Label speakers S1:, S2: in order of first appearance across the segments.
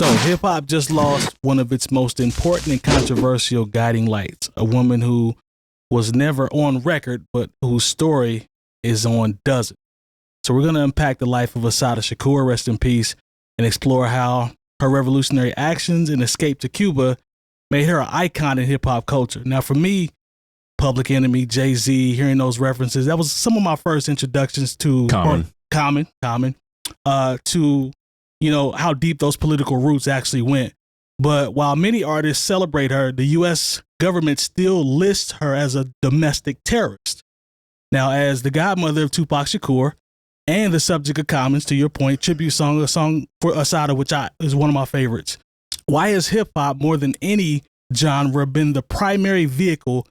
S1: So hip hop just lost one of its most important and controversial guiding lights, a woman who was never on record, but whose story is on dozens. So we're going to unpack the life of Assata Shakur, rest in peace, and explore how her revolutionary actions and escape to Cuba made her an icon in hip hop culture. Now, for me, Public Enemy, Jay-Z, hearing those references, that was some of my first introductions to Common, to, you know, how deep those political roots actually went. But while many artists celebrate her, the U.S. government still lists her as a domestic terrorist. Now, as the godmother of Tupac Shakur and the subject of Common's, to your point, tribute song, a song for Assata, which is one of my favorites. Why has hip hop, more than any genre, been the primary vehicle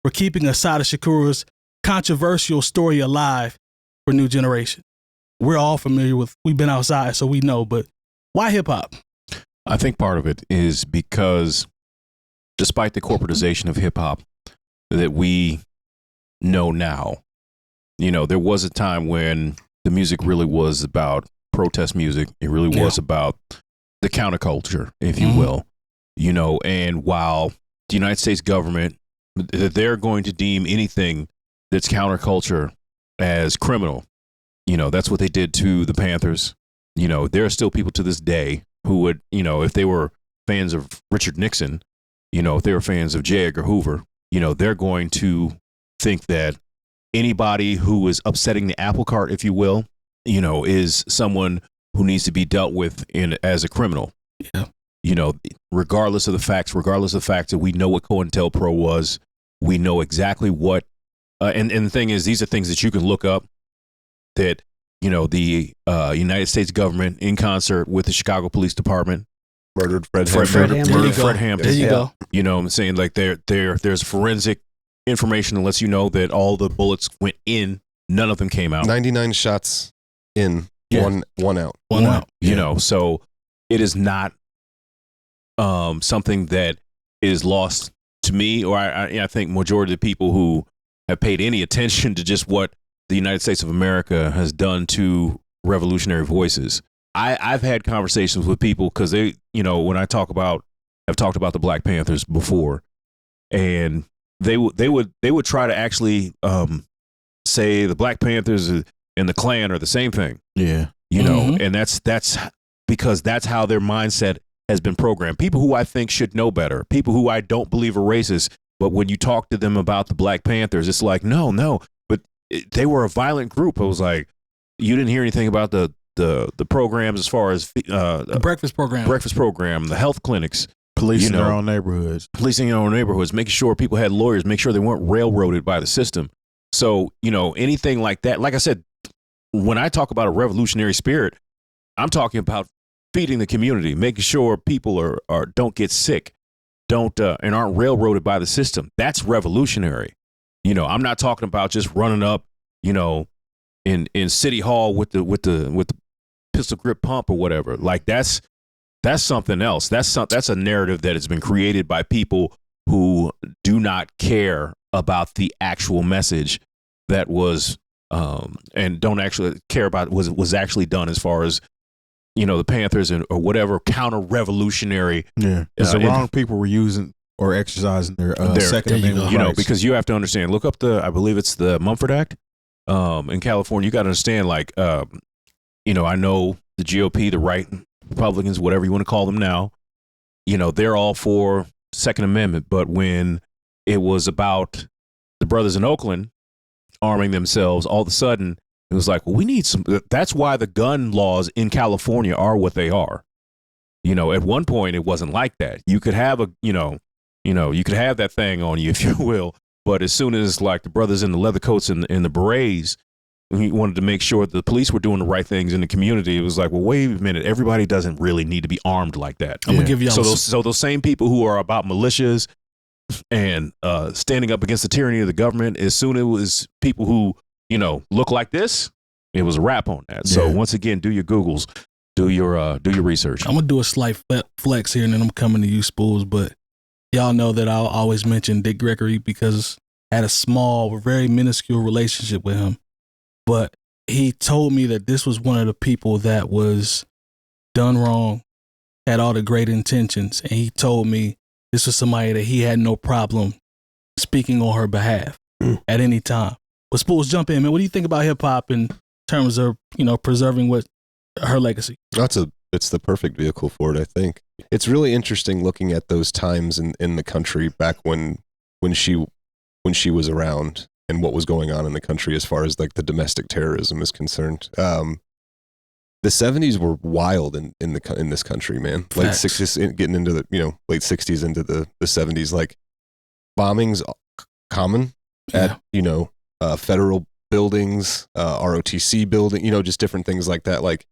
S1: for keeping Assata Shakur's controversial story alive for new generation? We're all familiar with, we've been outside, so we know, but why hip hop?
S2: I think part of it is because despite the corporatization of hip hop that we know now, you know, there was a time when the music really was about protest music. It really was about the counterculture, if you will, you know, and while the United States government, they're going to deem anything that's counterculture as criminal. You know, that's what they did to the Panthers. You know, there are still people to this day who would, you know, if they were fans of Richard Nixon, you know, if they were fans of J. Edgar Hoover, you know, they're going to think that anybody who is upsetting the apple cart, if you will, you know, is someone who needs to be dealt with as a criminal.
S1: Yeah.
S2: You know, regardless of the facts that we know what COINTELPRO was, we know exactly what, and the thing is, these are things that you can look up that, you know, the United States government in concert with the Chicago Police Department
S3: murdered
S2: Fred Hampton.
S1: There you go.
S2: You know what I'm saying? Like there's forensic information that lets you know that all the bullets went in, none of them came out.
S3: 99 shots in, one out.
S1: One out.
S2: You know, so it is not something that is lost to me, or I think majority of the people who have paid any attention to just what the United States of America has done to revolutionary voices. I've had conversations with people because they, you know, when I've talked about the Black Panthers before, and they would try to actually say the Black Panthers and the Klan are the same thing.
S4: Yeah,
S2: you know, and that's because that's how their mindset has been programmed. People who I think should know better, people who I don't believe are racist, but when you talk to them about the Black Panthers, it's like no, but they were a violent group. I was like, you didn't hear anything about the programs as far as
S1: the breakfast program,
S2: the health clinics,
S4: policing their own neighborhoods,
S2: making sure people had lawyers, make sure they weren't railroaded by the system. So, you know, anything like that, like I said, when I talk about a revolutionary spirit, I'm talking about feeding the community, making sure people are don't get sick, and aren't railroaded by the system. That's revolutionary. You know, I'm not talking about just running up, you know, in City Hall with the pistol grip pump or whatever. Like that's something else. That's a narrative that has been created by people who do not care about the actual message that was and don't actually care about what was actually done as far as, you know, the Panthers or whatever counter-revolutionary.
S4: Yeah, because the wrong people were using or exercising their Second Amendment rights.
S2: You know, because you have to understand, look up I believe it's the Mumford Act in California. You got to understand, like, you know, I know the GOP, the right, Republicans, whatever you want to call them now, you know, they're all for Second Amendment. But when it was about the brothers in Oakland arming themselves, all of a sudden, it was like, well, we need some. That's why the gun laws in California are what they are. You know, at one point, it wasn't like that. You could have you could have that thing on you, if you will. But as soon as like the brothers in the leather coats and the berets, he wanted to make sure that the police were doing the right things in the community. It was like, well, wait a minute. Everybody doesn't really need to be armed like that.
S1: I'm gonna give you
S2: so those same people who are about militias and standing up against the tyranny of the government, as soon as it was people who, you know, look like this, it was a wrap on that. So once again, do your Googles, do your research.
S1: I'm gonna do a slight flex here, and then I'm coming to you, Spoolz. But y'all know that I'll always mention Dick Gregory because I had a small, very minuscule relationship with him. But he told me that this was one of the people that was done wrong, had all the great intentions, and he told me this was somebody that he had no problem speaking on her behalf at any time. But Spoolz, jump in, man. What do you think about hip hop in terms of, preserving what her legacy?
S3: It's the perfect vehicle for it, I think. It's really interesting looking at those times in the country back when she was around and what was going on in the country as far as like the domestic terrorism is concerned. The 70s were wild in this country, man. Late 60s, getting into the late 60s into the 70s, like bombings common at federal buildings, ROTC building, just different things like that. Like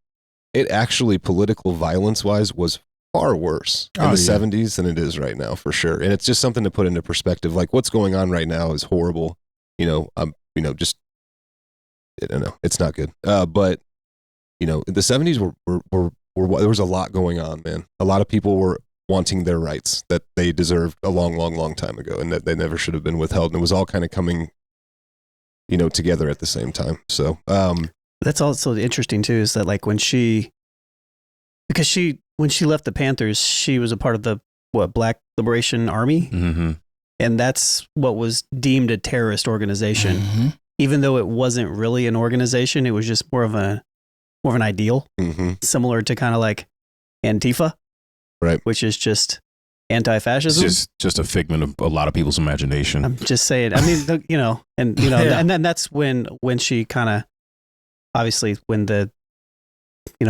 S3: it actually, political violence wise, was far worse in the 70s than it is right now, for sure. And it's just something to put into perspective. Like what's going on right now is horrible. Just I don't know, it's not good. But the 70s were there was a lot going on, man. A lot of people were wanting their rights that they deserved a long, long, long time ago, and that they never should have been withheld. And it was all kind of coming, together at the same time. So
S5: that's also interesting too, is that like when she left the Panthers, she was a part of the Black Liberation Army, and that's what was deemed a terrorist organization, even though it wasn't really an organization. It was just more of an ideal, similar to kind of like Antifa, right? Which is just anti-fascism.
S2: It's just a figment of a lot of people's imagination.
S5: I'm just saying. I mean, and then that's when she kind of, obviously, when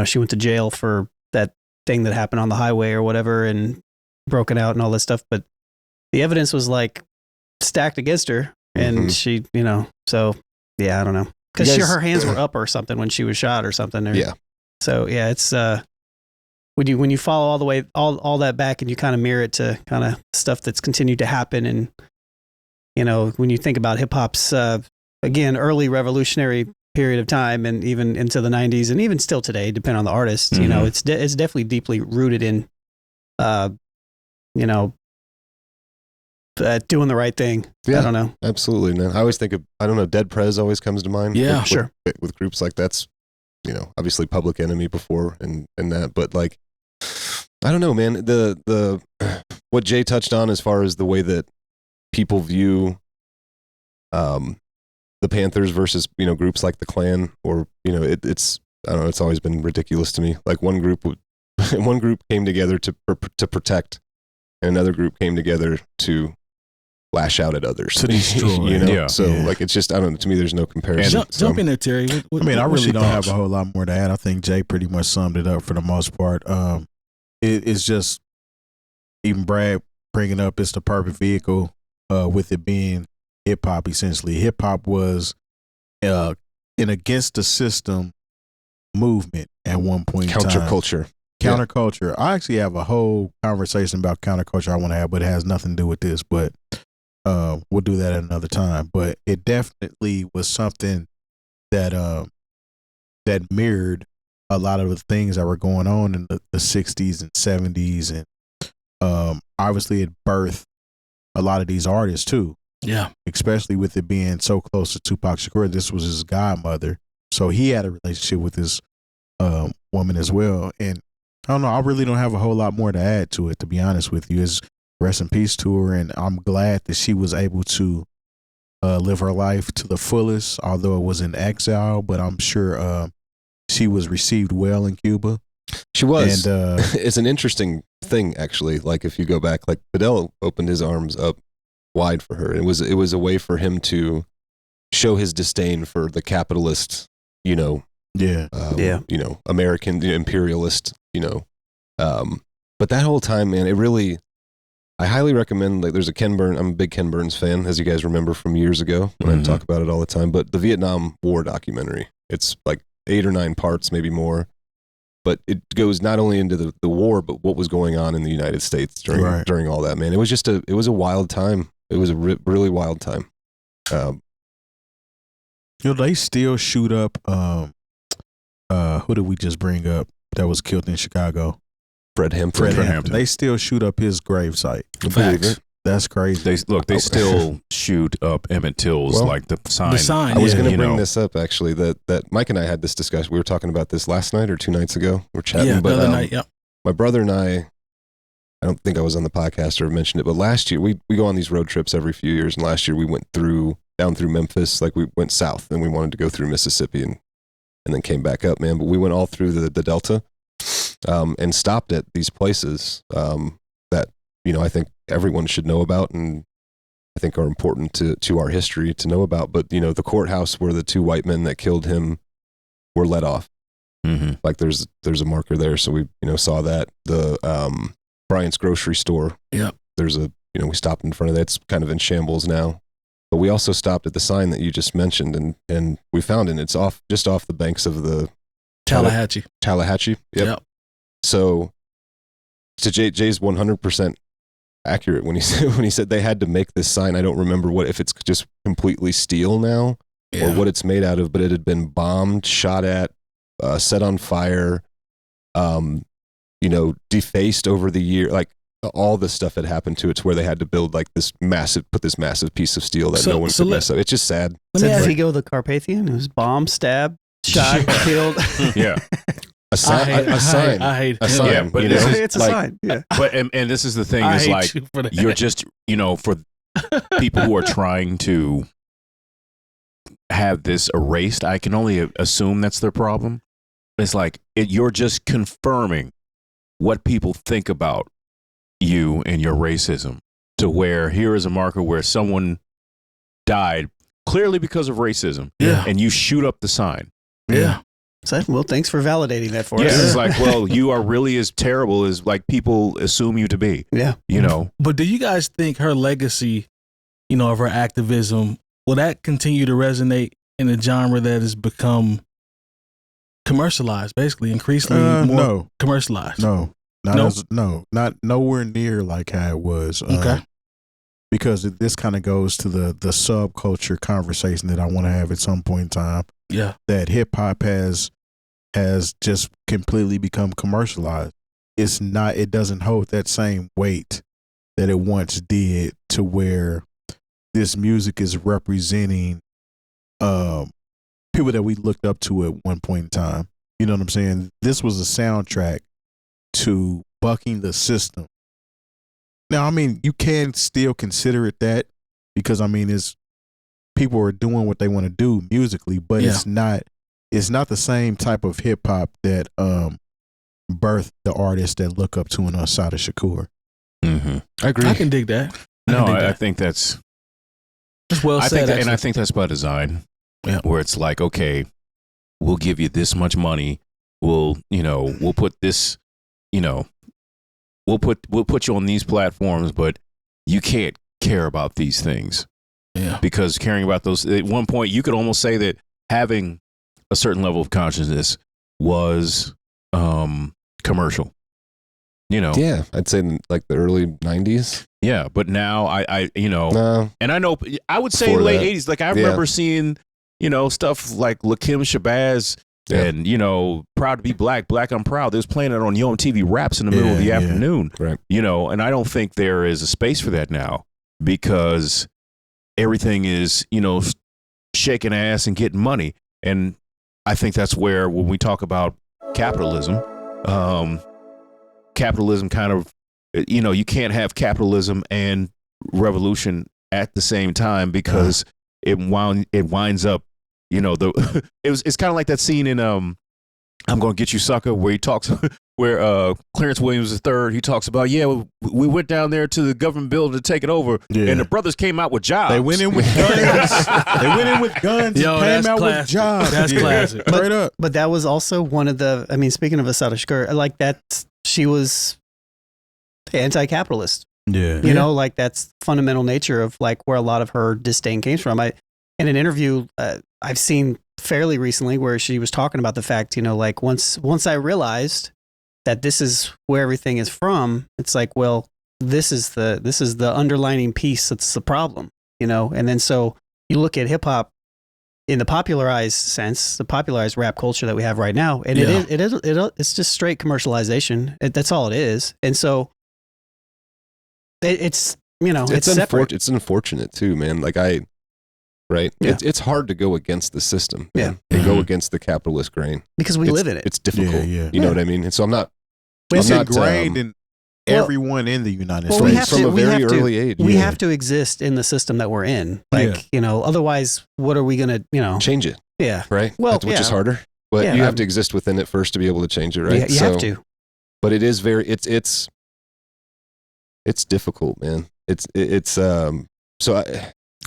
S5: she went to jail for that thing that happened on the highway or whatever, and broken out and all that stuff. But the evidence was like stacked against her, and she, so yeah, I don't know. Because her hands were up or something when she was shot or something. Yeah. So yeah, it's when you follow all the way all that back and you kind of mirror it to kind of stuff that's continued to happen, and when you think about hip hop's again early revolutionary period of time, and even into the 90s, and even still today, depending on the artist, it's definitely deeply rooted in doing the right thing. Yeah, I don't know.
S3: Absolutely, man. I always think of, Dead Prez always comes to mind.
S5: Yeah, sure.
S3: With groups like that's, obviously Public Enemy before and that, but like, I don't know, man. The what Jay touched on as far as the way that people view the Panthers versus groups like the Klan, or it's I don't know. It's always been ridiculous to me. Like one group came together to protect, and another group came together to lash out at others,
S4: to destroy.
S3: So like it's just, I don't know, to me there's no comparison.
S1: Jump in there, Terry.
S4: I really don't have a whole lot more to add. I think Jay pretty much summed it up for the most part. It's just, even Brad bringing up, it's the perfect vehicle with it being hip hop. Essentially, hip hop was an against the system movement at one point in time. Counterculture. I actually have a whole conversation about counterculture I want to have, but it has nothing to do with this. But we'll do that at another time. But it definitely was something that that mirrored a lot of the things that were going on in the 60s and 70s, and obviously it birthed a lot of these artists too.
S1: Yeah,
S4: especially with it being so close to Tupac Shakur. This was his godmother, so he had a relationship with this woman as well. And I don't know, I really don't have a whole lot more to add to it, to be honest with you. It's rest in peace to her, and I'm glad that she was able to live her life to the fullest, although it was in exile, but I'm sure she was received well in Cuba.
S3: She was. And it's an interesting thing, actually. Like if you go back, like Fidel opened his arms up wide for her. It was a way for him to show his disdain for the capitalist, American imperialist, but that whole time, man, it really, I highly recommend, like there's a Ken Burns, I'm a big Ken Burns fan, as you guys remember from years ago when I talk about it all the time, but the Vietnam War documentary, it's like 8 or 9 parts, maybe more, but it goes not only into the war, but what was going on in the United States during all that, man. It was just it was a wild time. It was a really wild time.
S4: They still shoot up, who did we just bring up that was killed in Chicago?
S3: Fred Hampton.
S4: They still shoot up his gravesite.
S3: Facts.
S4: That's crazy.
S2: They still shoot up Emmett Till's, like the sign.
S3: I was going to bring this up, actually, that Mike and I had this discussion. We were talking about this last night or 2 nights ago. We're chatting.
S1: Yeah, the other night, yeah.
S3: my brother and I don't think I was on the podcast or mentioned it, but last year we go on these road trips every few years, and last year we went down through Memphis, like we went south, and we wanted to go through Mississippi and then came back up, man. But we went all through the Delta, and stopped at these places that, you know, I think everyone should know about, and I think are important to our history to know about. But, you know, the courthouse where the 2 white men that killed him were let off.
S2: Mm-hmm.
S3: Like there's a marker there. So we, you know, saw that. The Bryant's grocery store.
S1: Yeah.
S3: There's we stopped in front of that. It's kind of in shambles now. But we also stopped at the sign that you just mentioned, and we found it. It's just off the banks of the
S1: Tallahatchie.
S3: Yep. So Jay's 100% accurate when he said they had to make this sign. I don't remember if it's just completely steel now or what it's made out of, but it had been bombed, shot at, set on fire, you know, defaced over the year. Like all this stuff had happened to it, to where they had to build like this massive piece of steel that no one could mess up. It's just sad.
S5: Did he go the Carpathian? It was bombed, stabbed, shot, killed.
S2: Yeah.
S3: A sign.
S1: I hate
S3: a sign.
S2: Yeah, but
S5: it's a sign. Yeah.
S2: But and this is the thing, is like you're just, you know, for people who are trying to have this erased, I can only assume that's their problem. It's like you're just confirming what people think about you and your racism, to where here is a marker where someone died clearly because of racism.
S1: Yeah.
S2: And you shoot up the sign.
S1: Yeah.
S5: So, well, thanks for validating that for us.
S2: Yeah, it's like, well, you are really as terrible as like people assume you to be.
S5: Yeah.
S2: You know.
S1: But do you guys think her legacy, you know, of her activism, will that continue to resonate in a genre that has become commercialized, basically increasingly more commercialized?
S4: Not nowhere near like how it was.
S1: Okay.
S4: Because this kind of goes to the subculture conversation that I want to have at some point in time.
S1: Yeah.
S4: That hip hop has just completely become commercialized. It doesn't hold that same weight that it once did, to where this music is representing people that we looked up to at one point in time. You know what I'm saying? This was a soundtrack to bucking the system. Now, I mean, you can still consider it that, because I mean, people are doing what they want to do musically, but it's not the same type of hip hop that birthed the artists that look up to an Assata Shakur.
S2: Mm-hmm.
S3: I agree.
S1: I can dig that.
S2: I think that's
S1: well said.
S2: And I think that's by design.
S1: Yeah.
S2: Where it's like, okay, we'll give you this much money. We'll put this, we'll put you on these platforms, but you can't care about these things.
S1: Yeah.
S2: Because caring about those, at one point, you could almost say that having a certain level of consciousness was commercial. You know?
S3: Yeah, I'd say in like the early 90s.
S2: Yeah, but now and I know, I would say late 80s. Like I remember seeing, stuff like Lakim Shabazz and, Proud to be Black, I'm Proud. They was playing it on Yo MTV Raps in the middle of the afternoon.
S3: Right.
S2: And I don't think there is a space for that now, because everything is, shaking ass and getting money. And I think that's where, when we talk about capitalism kind of, you can't have capitalism and revolution at the same time, because it winds up, it's kind of like that scene in I'm Gonna Get You Sucker, where he talks, where Clarence Williams III, he talks about, we went down there to the government building to take it over, and the brothers came out with jobs.
S4: They went in with guns.
S1: Yo,
S4: and came out with jobs.
S1: That's classic.
S4: Straight up.
S5: But that was also one of the, speaking of Assata Shakur, like that, she was anti-capitalist.
S4: Yeah.
S5: You know, like that's fundamental nature of like where a lot of her disdain came from. In an interview I've seen fairly recently, where she was talking about the fact, like once I realized that this is where everything is from, it's like, well, this is the underlining piece that's the problem, and then so you look at hip hop in the popularized sense, the popularized rap culture that we have right now, and it's just straight commercialization. That's all it is. And so it's separate.
S3: It's unfortunate too, man. Like it's hard to go against the system.
S5: Yeah.
S3: And go against the capitalist grain.
S5: Because we live in it.
S3: It's difficult.
S4: Yeah.
S3: You know what I mean? And so I'm not
S4: It's
S3: not,
S4: ingrained in everyone in the United States
S3: from a very early age.
S5: We have to exist in the system that we're in. Like, otherwise, what are we going to,
S3: change it?
S5: Yeah.
S3: Right? Well, which is harder. But you have to exist within it first to be able to change it, right?
S5: You have to.
S3: But it is it's difficult, man. It's so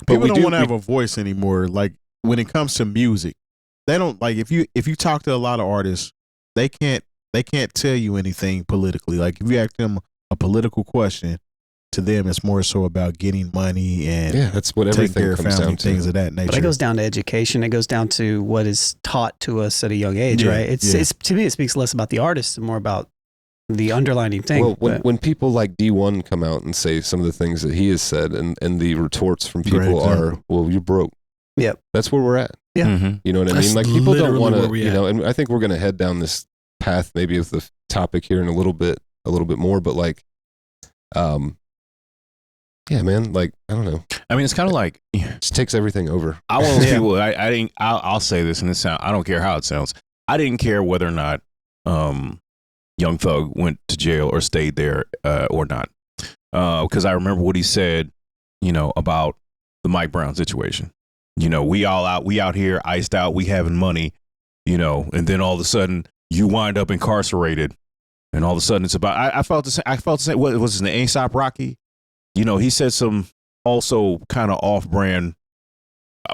S4: people don't want to have a voice anymore. Like when it comes to music, they don't like if you talk to a lot of artists, they can't tell you anything politically. Like if you ask them a political question, to them it's more so about getting money and
S3: that's what everything
S4: care of
S3: comes
S4: family,
S3: down to.
S4: things of that nature.
S5: But it goes down to education. It goes down to what is taught to us at a young age, right? It's to me, it speaks less about the artist and more about the underlining thing.
S3: Well, when people like D1 come out and say some of the things that he has said, and the retorts from people are, well, you're broke.
S5: Yep.
S3: That's where we're at.
S5: Yeah.
S2: Mm-hmm.
S3: You know what I mean? Like people don't want to, and I think we're going to head down this path maybe with the topic here in a little bit more, but like, yeah, man, like, I don't know.
S2: I mean, it's kind of like,
S3: it just takes everything over.
S2: I want those people, I'll say this and I don't care how it sounds. I didn't care whether or not, Young Thug went to jail or stayed there or not, because I remember what he said, about the Mike Brown situation. We out here iced out, we having money, and then all of a sudden you wind up incarcerated, and all of a sudden it's about. I felt the same. What was his name? A$AP Rocky. He said some also kind of off-brand.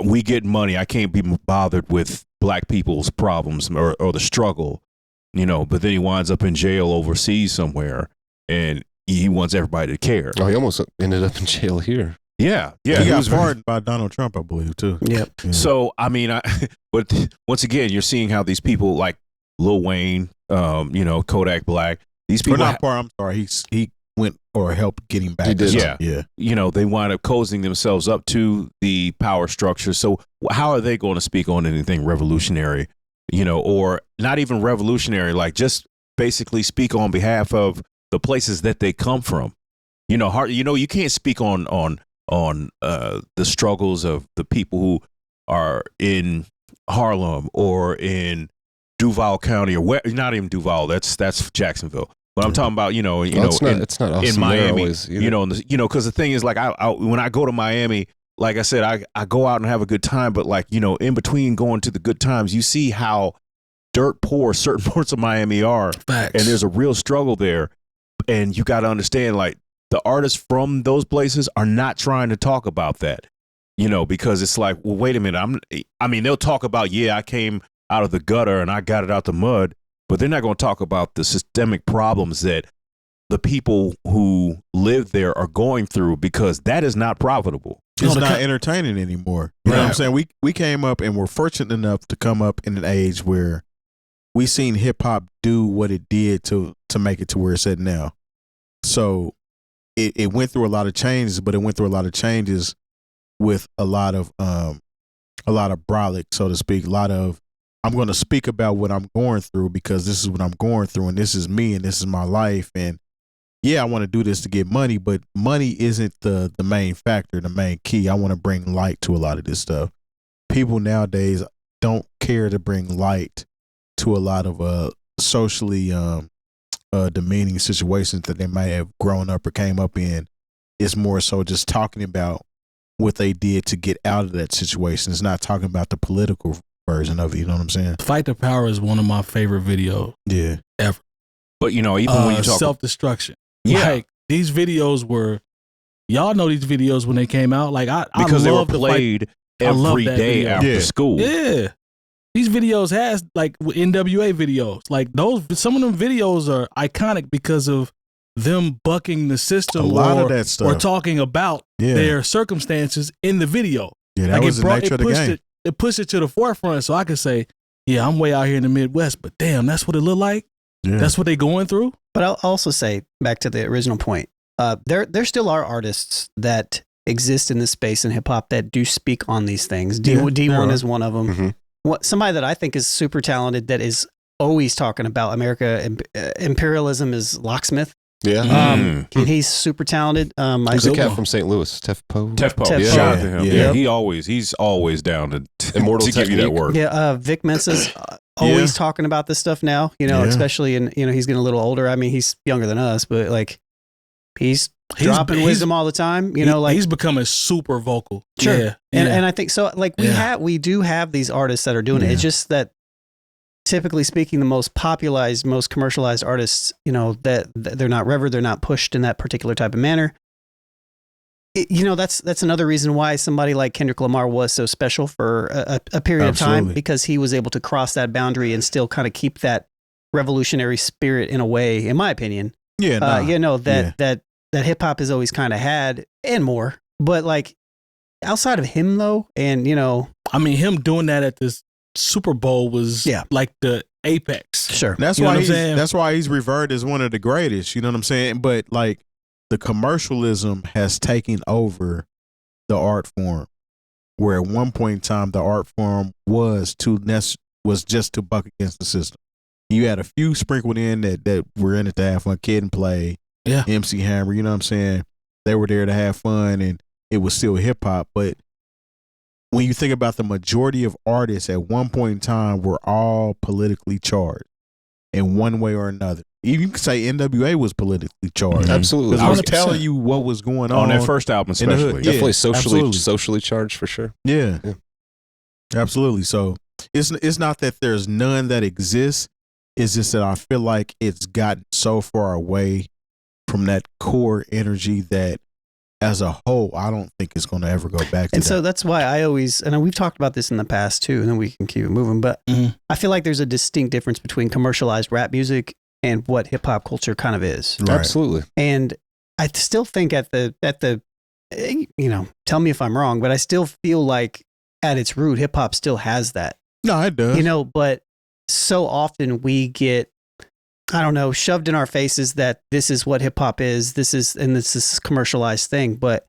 S2: We get money. I can't be bothered with black people's problems or the struggle. But then he winds up in jail overseas somewhere, and he wants everybody to care.
S3: Oh, he almost ended up in jail here.
S2: Yeah.
S4: He got pardoned by Donald Trump, I believe, too.
S5: Yep.
S4: Yeah.
S2: So, I mean, but once again, you're seeing how these people like Lil Wayne, Kodak Black, these people.
S4: I'm sorry. He went or helped getting back.
S3: He did.
S2: Yeah. They wind up cozying themselves up to the power structure. So, how are they going to speak on anything revolutionary? Or not even revolutionary, like just basically speak on behalf of the places that they come from. You can't speak on the struggles of the people who are in Harlem or in Duval County or not even Duval. That's Jacksonville. But I'm talking about,
S3: it's not awesome
S2: in Miami,
S3: always,
S2: because the thing is like when I go to Miami, like I said, I go out and have a good time, but like, in between going to the good times, you see how dirt poor certain parts of Miami are.
S1: Facts.
S2: And there's a real struggle there. And you got to understand, like, the artists from those places are not trying to talk about that, because it's like, well, wait a minute. They'll talk about, I came out of the gutter and I got it out the mud, but they're not going to talk about the systemic problems that the people who live there are going through, because that is not profitable.
S4: It's not entertaining anymore. You know what I'm saying? We came up and we're fortunate enough to come up in an age where we seen hip hop do what it did to make it to where it's at now. So it went through a lot of changes, but it went through a lot of changes with a lot of brolic, so to speak. A lot of, I'm going to speak about what I'm going through because this is what I'm going through and this is me and this is my life. And I want to do this to get money, but money isn't the main factor, the main key. I want to bring light to a lot of this stuff. People nowadays don't care to bring light to a lot of socially demeaning situations that they might have grown up or came up in. It's more so just talking about what they did to get out of that situation. It's not talking about the political version of it. You know what I'm saying?
S1: Fight the Power is one of my favorite videos ever.
S2: But, even when you talk
S1: self-destruction.
S2: Yeah.
S1: Like, these videos were, y'all know these videos when they came out. Like,
S2: because
S1: I
S2: they were
S1: love
S2: played every day after school.
S1: Yeah. These videos has like NWA videos. Like some of them videos are iconic because of them bucking the system.
S4: A lot of that stuff.
S1: Or talking about their circumstances in the video.
S4: Yeah, that was the nature of the game.
S1: It pushed it to the forefront so I could say, yeah, I'm way out here in the Midwest, but damn, that's what it looked like. Yeah. That's what they going through.
S5: But I'll also say, back to the original point, there still are artists that exist in this space in hip hop that do speak on these things. D1 is one of them.
S3: Mm-hmm.
S5: Somebody that I think is super talented that is always talking about America imperialism is Locksmith.
S3: Yeah.
S5: And he's super talented.
S3: There's a cat from St. Louis, Tef Po.
S2: Yeah. Shout out to him. Yeah. He's always down to
S3: Immortal
S2: to give you that word.
S5: Yeah. Vic Mensa's always talking about this stuff now,
S4: Yeah.
S5: especially in, he's getting a little older. I mean, he's younger than us, but like he's dropping wisdom all the time,
S1: he's becoming super vocal.
S5: Sure.
S1: Yeah.
S5: And I think so, like we do have these artists that are doing it. It's just that typically speaking, the most popularized, most commercialized artists, that they're not revered, they're not pushed in that particular type of manner. That's another reason why somebody like Kendrick Lamar was so special for a period of time, because he was able to cross that boundary and still kind of keep that revolutionary spirit in a way, in my opinion.
S4: Yeah.
S5: That hip hop has always kind of had, and more. But like outside of him though, and
S1: I mean, him doing that at this Super Bowl was like the apex.
S5: Sure.
S4: That's why he's revered as one of the greatest. You know what I'm saying? But like the commercialism has taken over the art form, where at one point in time the art form was just to buck against the system. You had a few sprinkled in that were in it to have fun. Kid and Play, MC Hammer. You know what I'm saying? They were there to have fun, and it was still hip hop. But when you think about the majority of artists at one point in time were all politically charged in one way or another. You can say NWA was politically charged.
S3: Absolutely.
S4: I was telling you what was going on
S2: their first album, especially.
S3: Definitely socially charged for sure.
S4: Yeah. Absolutely. So it's not that there's none that exists. It's just that I feel like it's gotten so far away from that core energy that as a whole, I don't think it's going to ever go back to
S5: and
S4: that.
S5: so that's why I always, and we've talked about this in the past too, and then we can keep it moving, but I feel like there's a distinct difference between commercialized rap music and what hip hop culture kind of is.
S4: Right.
S3: Absolutely.
S5: And I still think at the, tell me if I'm wrong, but I still feel like at its root, hip hop still has that.
S4: No, it does.
S5: But so often we get, shoved in our faces that this is what hip hop is. This is this commercialized thing. But,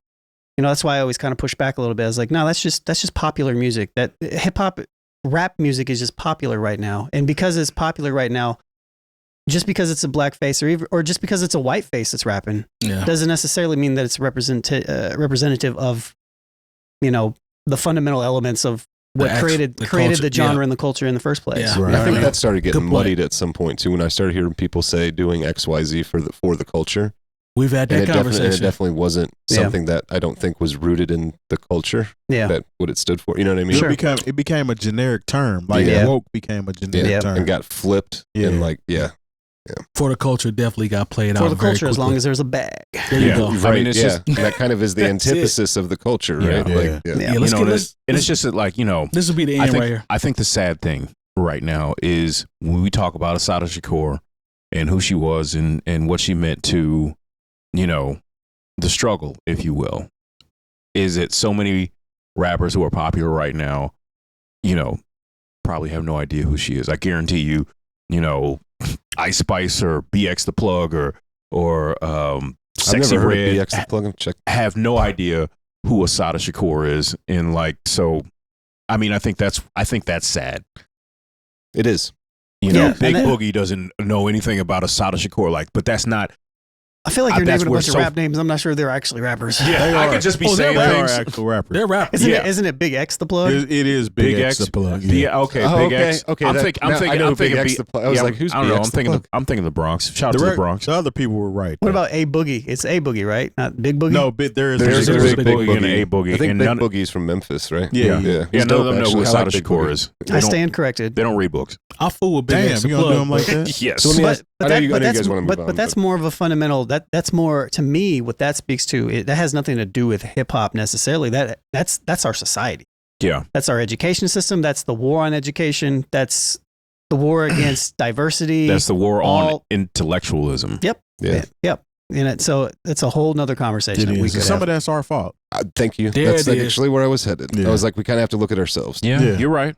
S5: that's why I always kind of push back a little bit. I was like, no, that's just popular music. That hip hop rap music is just popular right now. And because it's popular right now, just because it's a black face or just because it's a white face that's rapping doesn't necessarily mean that it's representative of, the fundamental elements of what created the genre and the culture in the first place.
S1: Yeah.
S3: Right. I think that started getting muddied at some point too, when I started hearing people say doing XYZ for the culture.
S1: We've had that conversation.
S3: It definitely wasn't something that I don't think was rooted in the culture. Yeah. That what it stood for. You know what I mean?
S4: Sure. It became a generic term. Like woke became a generic term.
S3: And got flipped. And
S1: For the culture definitely got played out.
S5: For the culture, as long as there's a bag.
S1: There you go.
S3: Right. I mean, it's just that kind of is the antithesis of the culture, right?
S2: And it's just that, like,
S1: this will be the end right here.
S2: I think the sad thing right now is when we talk about Assata Shakur and who she was and what she meant to, the struggle, if you will, is that so many rappers who are popular right now, probably have no idea who she is. I guarantee you, Ice Spice or BX the Plug or Sexy
S3: I've never
S2: Red
S3: heard of BX the Plug.
S2: have no idea who Assata Shakur is, and I mean, I think that's sad.
S3: It is.
S2: Big Boogie doesn't know anything about Assata Shakur, but that's not.
S5: I feel like you're naming a bunch of rap names. I'm not sure they're actually rappers.
S2: Yeah, I could just be saying
S4: they
S2: things.
S4: are actual rappers.
S1: They're rappers.
S5: Isn't it Big X the Plug?
S4: It is Big X the Plug.
S2: Yeah. Okay. Big X.
S3: Okay.
S2: I'm thinking
S3: X the Plug. I was like, who's?
S2: I don't know.
S3: I'm
S2: thinking the Bronx. Shout out to the Bronx.
S4: The other people were right.
S5: What about A Boogie? It's A Boogie, right? Not Big Boogie.
S4: No, there's
S2: a Big Boogie and A Boogie.
S3: I think Big Boogie's from Memphis, right?
S2: Yeah. None of them know who Assata Shakur is.
S5: I stand corrected.
S2: They don't read books.
S1: I'll fool with Big X the
S4: Plug. You gonna do them like that?
S2: Yes.
S5: But that's more of a fundamental. That's more to me. What that speaks to, that has nothing to do with hip hop necessarily. That's our society.
S2: Yeah,
S5: that's our education system. That's the war on education. That's the war against diversity.
S2: That's the war on intellectualism.
S5: Yep. Yeah. Yep. And so it's a whole nother conversation.
S4: Some of that's our fault.
S3: Thank you. That's actually where I was headed. I was like, we kind of have to look at ourselves.
S2: Yeah, you're right.